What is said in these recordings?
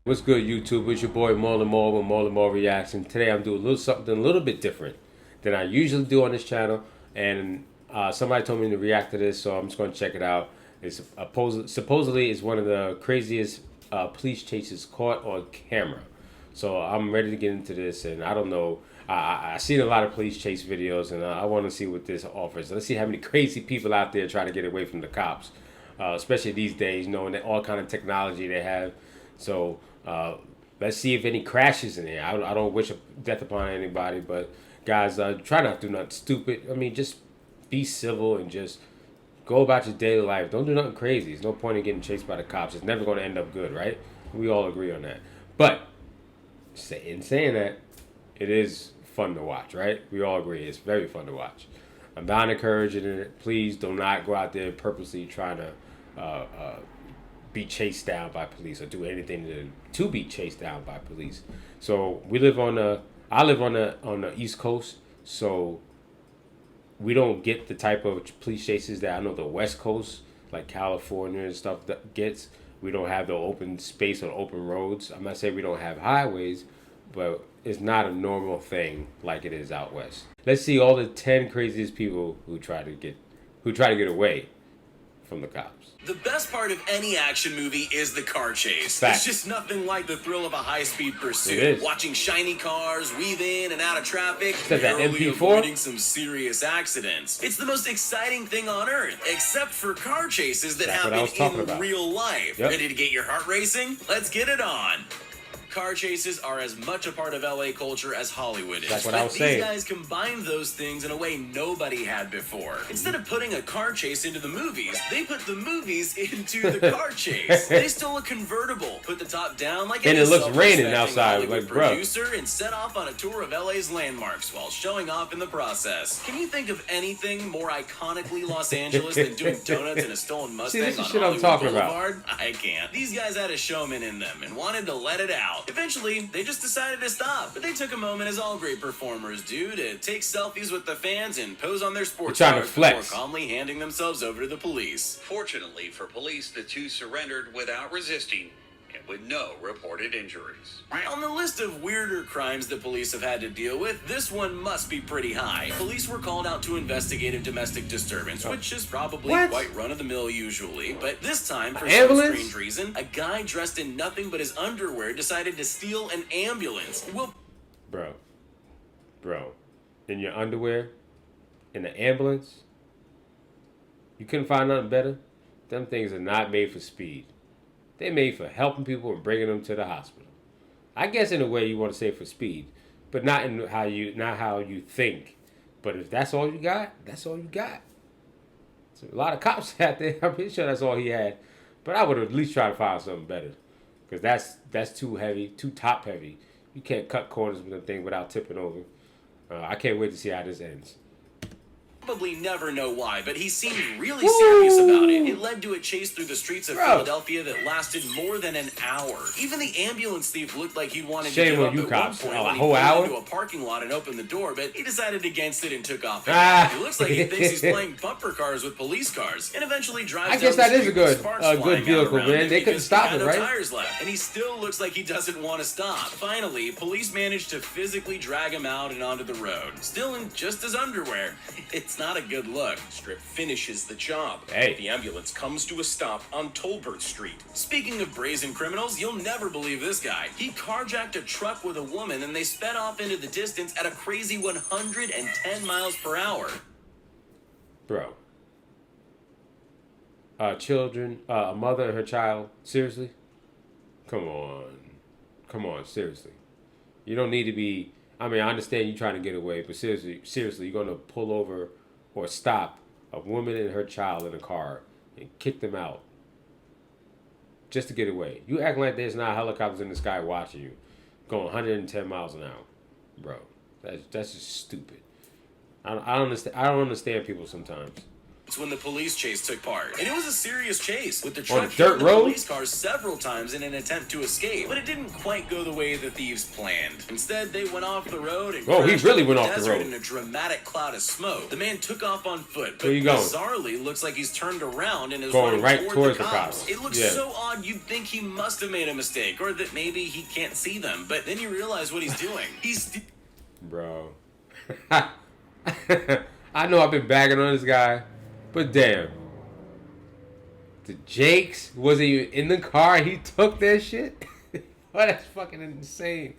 What's good, YouTube? It's your boy Maaly Maal with Maaly Maal Reaction. Today I'm doing something a little bit different than I usually do on this channel, and somebody told me to react to this, so I'm just going to check it out. It's supposedly it's one of the craziest police chases caught on camera. So I'm ready to get into this, and I don't know. I've seen a lot of police chase videos, and I want to see what this offers. Let's see how many crazy people out there try to get away from the cops, especially these days, knowing that all kind of technology they have. So let's see if any crashes in there. I don't wish death upon anybody, but guys, try not to do nothing stupid. I mean, just be civil and just go about your daily life. Don't do nothing crazy. There's no point in getting chased by the cops. It's never going to end up good, right? We all agree on that. But in saying that, it is fun to watch, right? We all agree. It's very fun to watch. I'm not encouraging it. Please do not go out there purposely trying to be chased down by police or do anything to be chased down by police. So I live on the East Coast, so we don't get the type of police chases that I know the West Coast, like California and stuff, that gets. We don't have the open space or open roads. I'm not saying we don't have highways, but it's not a normal thing like it is out west. Let's see all the 10 craziest people who try to get away from the cops. The best part of any action movie is the car chase. Fact. It's just nothing like the thrill of a high-speed It pursuit. is. Watching shiny cars weave in and out of traffic, That narrowly MP4? avoiding some serious accidents. It's the most exciting thing on earth, except for car chases that That's what I was happen talking in about. real life. Yep. Ready to get your heart racing? Let's get it on. Car chases are as much a part of LA culture as Hollywood is. That's what I was These saying. guys combined those things in a way nobody had before. Instead of putting a car chase into the movies, they put the movies into the car chase. They stole a convertible, put the top down like And any it looks raining self-respecting outside, Hollywood like, bruh. producer, and set off on a tour of LA's landmarks while showing off in the process. Can you think of anything more iconically Los Angeles than doing donuts in a stolen Mustang this is on shit I'm Hollywood talking about. Boulevard? I can't. These guys had a showman in them and wanted to let it out. Eventually, they just decided to stop, but they took a moment, as all great performers do, to take selfies with the fans and pose on their sports They're trying to cars flex. before calmly handing themselves over to the police. Fortunately for police, the two surrendered without resisting and with no reported injuries. On the list of weirder crimes that police have had to deal with, this one must be pretty high. Police were called out to investigate a domestic disturbance, which is probably What? quite run-of-the-mill usually. But this time, for Ambulance? some strange reason, a guy dressed in nothing but his underwear decided to steal an ambulance. Bro, in your underwear, in the ambulance, you couldn't find nothing better? Them things are not made for speed. They're made for helping people and bringing them to the hospital. I guess in a way you want to say for speed, but not how you think. But if that's all you got, that's all you got. So a lot of cops out there, I'm pretty sure that's all he had. But I would at least try to find something better, because that's too heavy, too top heavy. You can't cut corners with a thing without tipping over. I can't wait to see how this ends. Probably never know why, but he seemed really serious about it. It led to a chase through the streets of Philadelphia that lasted more than an hour. Even the ambulance thief looked like he wanted to give Shame up on you at cops. one point A when he whole pulled hour? into a parking lot and opened the door, but he decided against it and took off. Ah. It looks like he thinks he's playing bumper cars with police cars, and eventually drives I guess down the that is a street with good- sparks good flying out vehicle, around man. him They couldn't because stop he had it, no right? tires left, and he still looks like he doesn't want to stop. Finally, police managed to physically drag him out and onto the road, still in just his underwear. It's not a good look. Strip finishes the job. Hey. The ambulance comes to a stop on Tolbert Street. Speaking of brazen criminals, you'll never believe this guy. He carjacked a truck with a woman and they sped off into the distance at a crazy 110 miles per hour. Bro. Children, a mother and her child. Seriously? Come on, seriously. You don't need to be, I mean, I understand you trying to get away, but seriously, you're going to pull over or stop a woman and her child in a car and kick them out just to get away. You acting like there's not helicopters in the sky watching you going 110 miles an hour. Bro, that's just stupid. I don't understand people sometimes. It's when the police chase took part. And it was a serious chase, with the On truck a dirt hitting the road? police car several times in an attempt to escape. But it didn't quite go the way the thieves planned. Instead, they went off the road and Oh, he crashed really into went the off the desert road. in a dramatic cloud of smoke. The man took off on foot, but Where you going? bizarrely looks like he's turned around and is Going running right toward towards the the cops. cops. It looks Yeah. so odd you'd think he must have made a mistake, or that maybe he can't see them. But then you realize what he's doing. Bro. I know I've been bagging on this guy, but damn. The Jakes wasn't even in the car. He took that shit. Oh, that's fucking insane.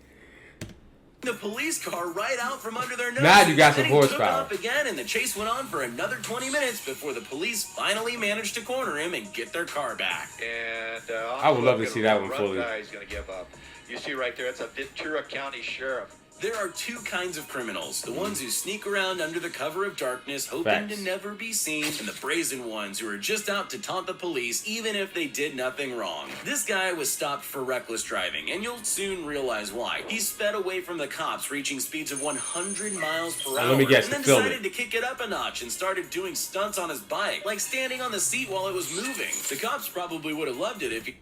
The police car right out from under their noses. Now you got some Then he took horsepower. off again, and the chase went on for another 20 minutes before the police finally managed to corner him and get their car back. And I would love to see that one fully. He's going to give up. You see right there, it's a Ventura County Sheriff. There are two kinds of criminals. The ones who sneak around under the cover of darkness, hoping Facts. to never be seen, and the brazen ones who are just out to taunt the police even if they did nothing wrong. This guy was stopped for reckless driving, and you'll soon realize why. He sped away from the cops, reaching speeds of 100 miles per hour, let me guess, and then to film decided it. to kick it up a notch and started doing stunts on his bike, like standing on the seat while it was moving. The cops probably would have loved it if he...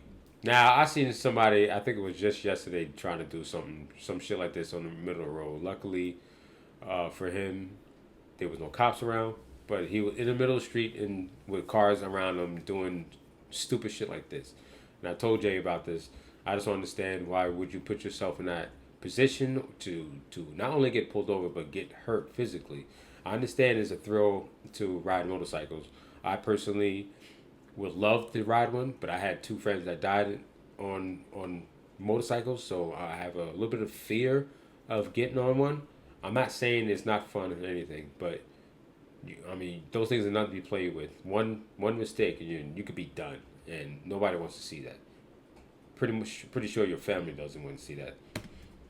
Now, I seen somebody, I think it was just yesterday, trying to do some shit like this on the middle of the road. Luckily for him, there was no cops around, but he was in the middle of the street and with cars around him doing stupid shit like this. And I told Jay about this. I just don't understand, why would you put yourself in that position to not only get pulled over but get hurt physically. I understand it's a thrill to ride motorcycles. I personally would love to ride one, but I had two friends that died on motorcycles, so I have a little bit of fear of getting on one. I'm not saying it's not fun or anything, but I mean, those things are not to be played with. One mistake and you could be done, and nobody wants to see that. Pretty sure your family doesn't want to see that.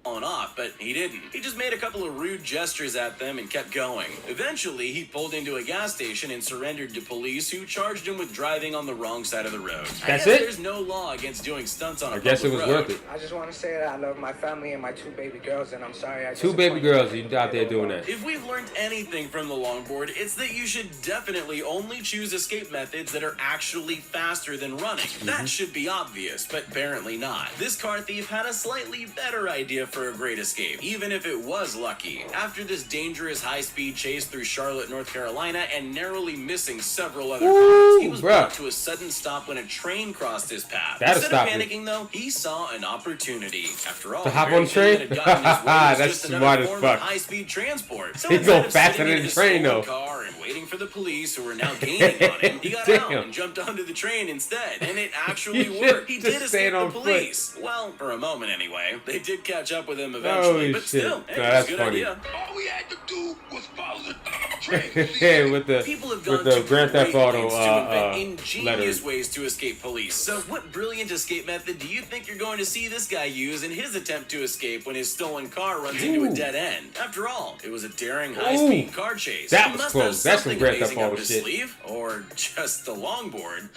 on off, but he didn't. He just made a couple of rude gestures at them and kept going. Eventually, he pulled into a gas station and surrendered to police, who charged him with driving on the wrong side of the road. I That's guess it? There's no law against doing stunts on a I guess it public was road. worth it. I just want to say that I love my family and my two baby girls, and I'm sorry I Two baby disappointed girls, you. you out there doing that. If we've learned anything from the longboard, it's that you should definitely only choose escape methods that are actually faster than running. That should be obvious, but apparently not. This car thief had a slightly better idea for a great escape, even if it was lucky. After this dangerous high-speed chase through Charlotte, North Carolina, and narrowly missing several other cars, he was bruh. brought to a sudden stop when a train crossed his path. That'll Instead of stop it. panicking, though, he saw an opportunity. After all, To hop very on the few train? that had gotten his way was That's just another smart as form fuck. of high-speed transport. So He instead go of faster sitting than in the his train, stolen though. car and waiting for the police, who were now gaining on him, he got out Damn. and jumped onto the train instead, and it actually He worked. He just did stayed escape the on foot. police. Well, for a moment anyway. They did catch up with him eventually, Holy but shit. still, No, it was that's a good funny. idea. All we had to do was follow the train. Yeah, with the People have gone with the to Grand Theft great Auto lengths to invent ingenious letters. ways to escape police. So what brilliant escape method do you think you're going to see this guy use in his attempt to escape when his stolen car runs into a Ooh. dead end? After all, it was a daring high-speed car chase. That He was must close. have That's some something Grand Theft amazing up Auto his shit. sleeve, or just the longboard.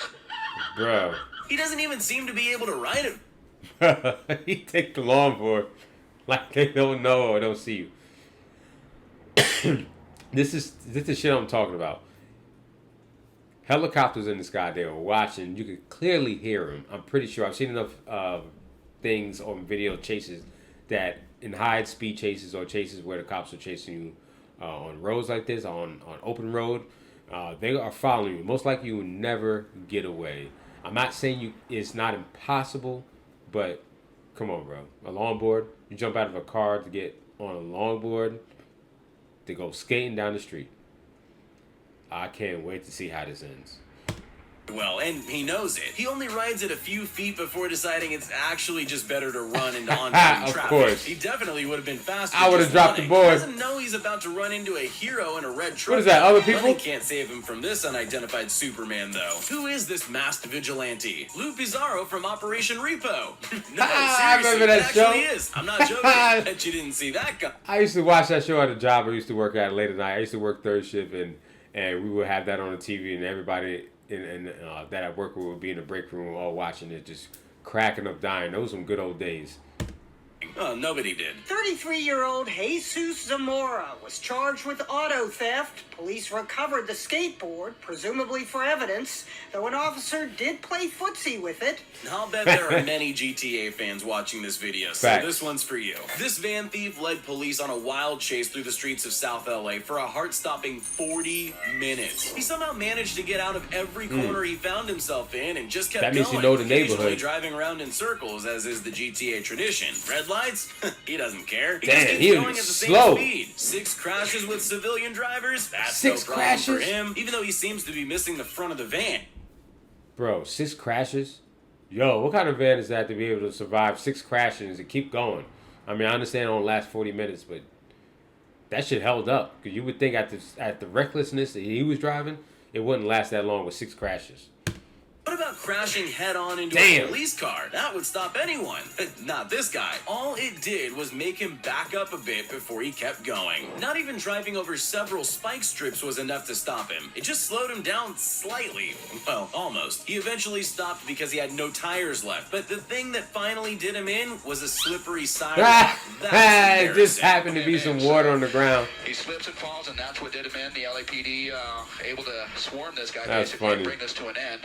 Bro. He doesn't even seem to be able to ride it. He take the longboard like they don't know or don't see you. This is shit I'm talking about. Helicopters in the sky, they were watching. You could clearly hear them. I'm pretty sure. I've seen enough things on video chases that in high speed chases or chases where the cops are chasing you on roads like this, on open road, they are following you. Most likely you will never get away. I'm not saying it's not impossible, but come on, bro. A longboard, you jump out of a car to get on a longboard to go skating down the street. I can't wait to see how this ends. Well, and he knows it. He only rides it a few feet before deciding it's actually just better to run into oncoming Of traffic. course. He definitely would have been faster. I would have just dropped the running. board. He doesn't know he's about to run into a hero in a red truck. What is that, other people? Running can't save him from this unidentified Superman, though. Who is this masked vigilante? Lou Pizarro from Operation Repo. No, I seriously, remember that it actually show. is. I'm not joking. Bet you didn't see that guy. I used to watch that show at a job I used to work at late at night. I used to work third shift, and we would have that on the TV, and everybody that I work with would be in the break room all watching it, just cracking up, dying. Those were some good old days. Oh, nobody did. 33-year-old Jesus Zamora was charged with auto theft. Police recovered the skateboard, presumably for evidence, though an officer did play footsie with it. I'll bet there are many GTA fans watching this video, so Facts. this one's for you. This van thief led police on a wild chase through the streets of South LA for a heart-stopping 40 minutes. He somehow managed to get out of every corner he found himself in and just kept That means going, you know the occasionally neighborhood. driving around in circles, as is the GTA tradition. Red lights? He doesn't care. He Damn, just keeps he going was at the slow. same speed. 6 crashes with civilian drivers? That's 6 no problem for crashes? him, even though he seems to be missing the front of the van. Bro, 6 crashes? Yo, what kind of van is that to be able to survive 6 crashes and keep going? I mean, I understand it only lasts 40 minutes, but that shit held up. Because you would think at the recklessness that he was driving, it wouldn't last that long with 6 crashes. What about crashing head-on into Damn. a police car? That would stop anyone. Not this guy. All it did was make him back up a bit before he kept going. Not even driving over several spike strips was enough to stop him. It just slowed him down slightly. Well, almost. He eventually stopped because he had no tires left. But the thing that finally did him in was a slippery sidewalk. It just happened to be some water on the ground. He slips and falls, and that's what did him in. The LAPD able to swarm this guy, That's basically, funny. and bring this to an end.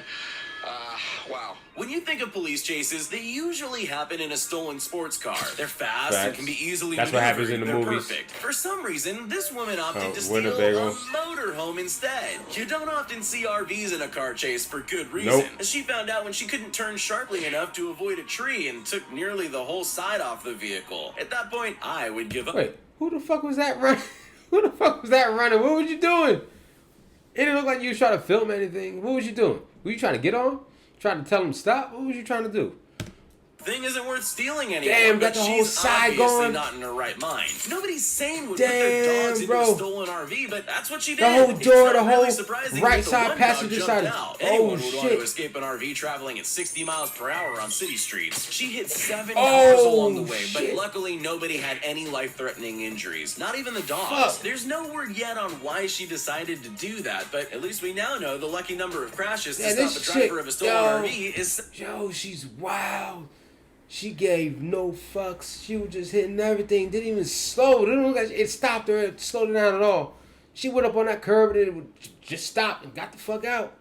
Wow. When you think of police chases, they usually happen in a stolen sports car. They're fast and Facts. can be easily That's what happens maneuvered. in the They're movies. perfect. For some reason, this woman opted to steal Winnebago. a motorhome instead. You don't often see RVs in a car chase for good reason. Nope. As she found out when she couldn't turn sharply enough to avoid a tree and took nearly the whole side off the vehicle. At that point, I would give up. Wait, who the fuck was that running? Who the fuck was that running? What was you doing? It didn't look like you was trying to film anything. What was you doing? Were you trying to get on? Trying to tell him stop? What was you trying to do? Thing isn't worth stealing anymore. Damn, but got the whole she's side obviously going. not in her right mind. Nobody sane would Damn, put their dogs into bro. a stolen RV, but that's what she did. The whole It's door, not the really whole surprising right that the side one passenger dog side. jumped out. Oh, Anyone would want shit. to escape an RV traveling at 60 miles per hour on city streets. She hit 7 Oh, cars along the way, shit. but luckily nobody had any life-threatening injuries. Not even the dogs. Fuck. There's no word yet on why she decided to do that, but at least we now know the lucky number of crashes to Yeah, stop this a driver chick, of a stolen yo. RV is... Yo, she's wild. She gave no fucks. She was just hitting everything. Didn't even slow. It didn't look like it stopped her. It slowed her down at all. She went up on that curb and it would just stopped and got the fuck out.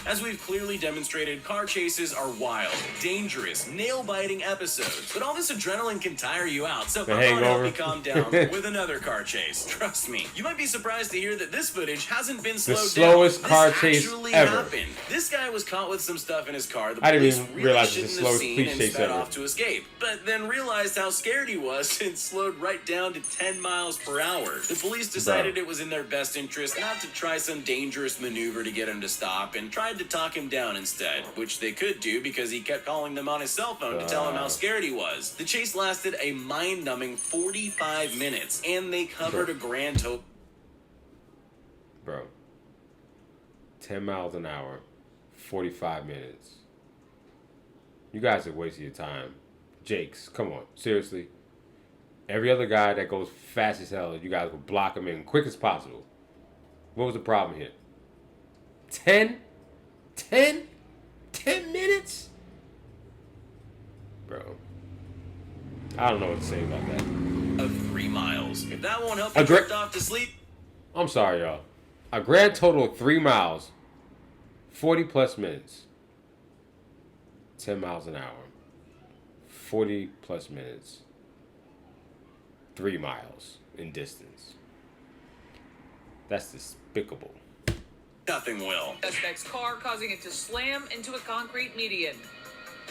As we've clearly demonstrated, car chases are wild, dangerous, nail-biting episodes. But all this adrenaline can tire you out, so The come on, help Hangover. me calm down with another car chase. Trust me. You might be surprised to hear that this footage hasn't been slowed slowest down. car This chase actually ever. happened. This guy was caught with some stuff in his car. The I didn't police even really realize it was the shouldn't have slowest seen police and chase sped ever. off to escape, but then realized how scared he was and slowed right down to 10 miles per hour. The police decided it was in their best interest not to try some dangerous maneuver to get him to stop and tried to talk him down instead, which they could do because he kept calling them on his cell phone to tell him how scared he was. The chase lasted a mind-numbing 45 minutes, and they covered a grand total. Bro. 10 miles an hour. 45 minutes. You guys are wasting your time. Jakes, come on. Seriously. Every other guy that goes fast as hell, you guys will block him in quick as possible. What was the problem here? 10 minutes? Bro. I don't know what to say about that. Of 3 miles. If that won't help you A gra- drift off to sleep, I'm sorry, y'all. A grand total of 3 miles. 40 plus minutes. 10 miles an hour. 40 plus minutes. 3 miles in distance. That's despicable. nothing will. Suspect's car, causing it to slam into a concrete median.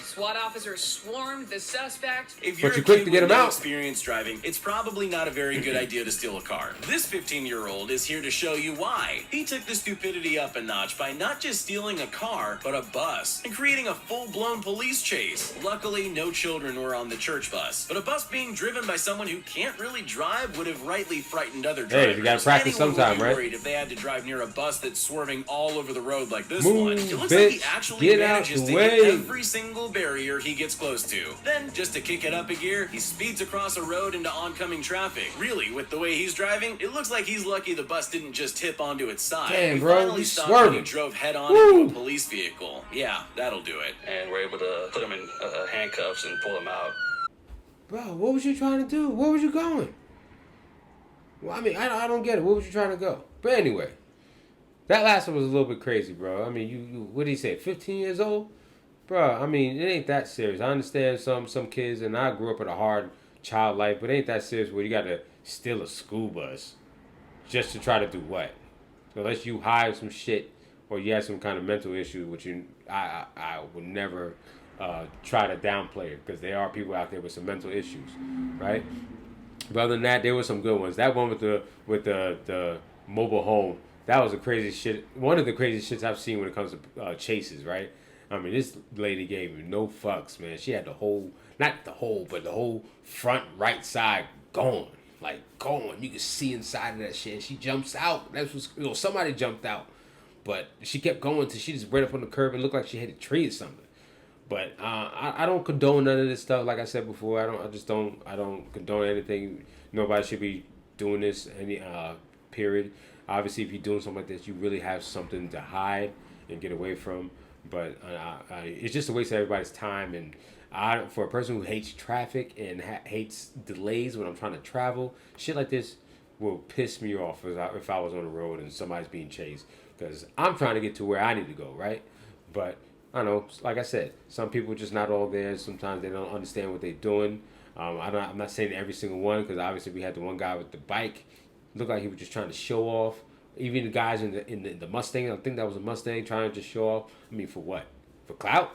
SWAT officers swarmed the suspect. If you're But you're a quick kid to get with him no out. experience driving, it's probably not a very good idea to steal a car. This 15-year-old is here to show you why. He took the stupidity up a notch by not just stealing a car, but a bus, and creating a full-blown police chase. Luckily, no children were on the church bus, but a bus being driven by someone who can't really drive would have rightly frightened other drivers. Hey, you gotta practice Anyone sometime, would be right? worried if they had to drive near a bus that's swerving all over the road like this Move, one. It looks like he bitch. actually Get out manages the to way. hit every single barrier he gets close to. Then, just to kick it up a gear, he speeds across a road into oncoming traffic. Really, with the way he's driving, it looks like he's lucky the bus didn't just tip onto its side. Damn, We bro, finally he's stopped when he swerving. drove head-on Woo. into a police vehicle. Yeah, that'll do it. And we're able to put him in handcuffs and pull him out. Bro, what was you trying to do? Where was you going? Well, I mean, I don't get it. Where was you trying to go? But anyway, that last one was a little bit crazy, bro. I mean, you what did he say? 15 years old, bro. I mean, it ain't that serious. I understand some kids, and I grew up in a hard child life, but it ain't that serious where you got to steal a school bus just to try to do what? Unless you hide some shit or you have some kind of mental issue, which I would never try to downplay it because there are people out there with some mental issues, right? But other than that, there were some good ones. That one with the mobile home, that was a crazy shit. One of the crazy shits I've seen when it comes to chases, right? I mean, this lady gave me no fucks, man. She had the whole, not the whole, but the whole front right side gone. Like, gone. You could see inside of that shit. And she jumps out. That's what's, somebody jumped out. But she kept going till she just went up on the curb and looked like she hit a tree or something. But I don't condone none of this stuff. Like I said before, I don't condone anything. Nobody should be doing this any period. Obviously, if you're doing something like this, you really have something to hide and get away from. But it's just a waste of everybody's time. And for a person who hates traffic and hates delays when I'm trying to travel, shit like this will piss me off if I was on the road and somebody's being chased. Because I'm trying to get to where I need to go, right? But I don't know, like I said, some people are just not all there. Sometimes they don't understand what they're doing. I'm not saying every single one, because obviously we had the one guy with the bike. Looked like he was just trying to show off. Even the guys in the Mustang, I think that was a Mustang, trying to just show off. I mean, for what? For clout?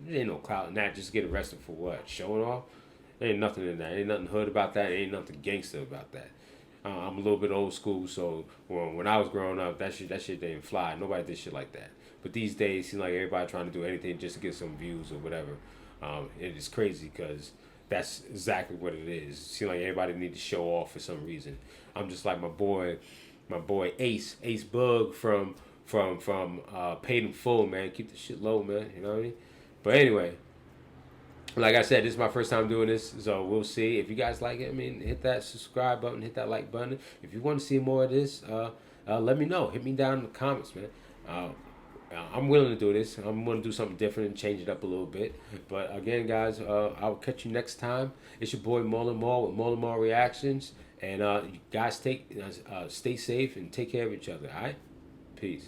There ain't no clout in that. Just get arrested for what? Showing off? There ain't nothing in that. Ain't nothing hood about that. Ain't nothing gangster about that. I'm a little bit old school, so when I was growing up, that shit didn't fly. Nobody did shit like that. But these days, it seems like everybody trying to do anything just to get some views or whatever. It is crazy because that's exactly what it is. It seems like everybody need to show off for some reason. I'm just like my boy Ace Bug from Paid in Full, man. Keep the shit low, man. You know what I mean? But anyway, like I said, this is my first time doing this, so we'll see. If you guys like it, I mean, hit that subscribe button, hit that like button. If you want to see more of this, let me know. Hit me down in the comments, man. I'm willing to do this. I'm going to do something different and change it up a little bit. But again, guys, I'll catch you next time. It's your boy Maaly Maal with Maaly Maal Reactions. And you guys stay safe and take care of each other, all right? Peace.